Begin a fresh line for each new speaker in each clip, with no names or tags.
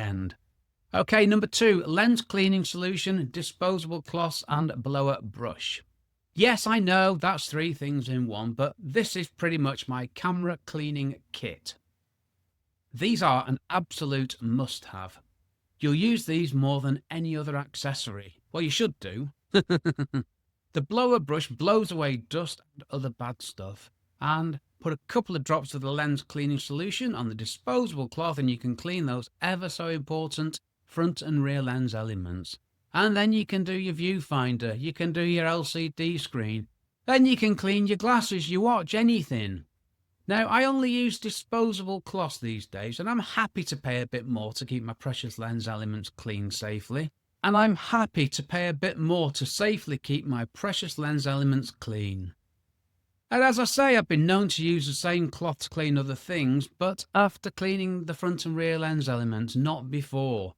end. Okay, number 2, lens cleaning solution, disposable cloths and blower brush. Yes, I know that's 3 things in one, but this is pretty much my camera cleaning kit. These are an absolute must-have. You'll use these more than any other accessory. Well, you should do. The blower brush blows away dust and other bad stuff. And put a couple of drops of the lens cleaning solution on the disposable cloth and you can clean those ever so important front and rear lens elements. And then you can do your viewfinder, you can do your LCD screen, then you can clean your glasses, your watch, anything. Now, I only use disposable cloths these days, and I'm happy to pay a bit more to keep my precious lens elements clean safely. And I'm happy to pay a bit more to safely keep my precious lens elements clean. And as I say, I've been known to use the same cloth to clean other things, but after cleaning the front and rear lens elements, not before.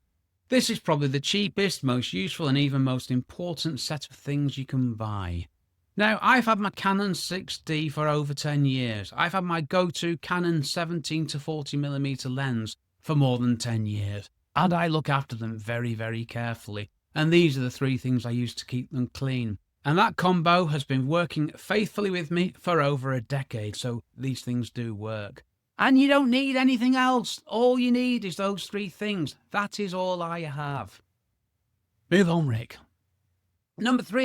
This is probably the cheapest, most useful, and even most important set of things you can buy. Now, I've had my Canon 6D for over 10 years. I've had my go-to Canon 17 to 40mm lens for more than 10 years. And I look after them very, very carefully. And these are the 3 things I use to keep them clean. And that combo has been working faithfully with me for over a decade, so these things do work. And you don't need anything else. All you need is those 3 things. That is all I have. Move on, Rick. Number 3.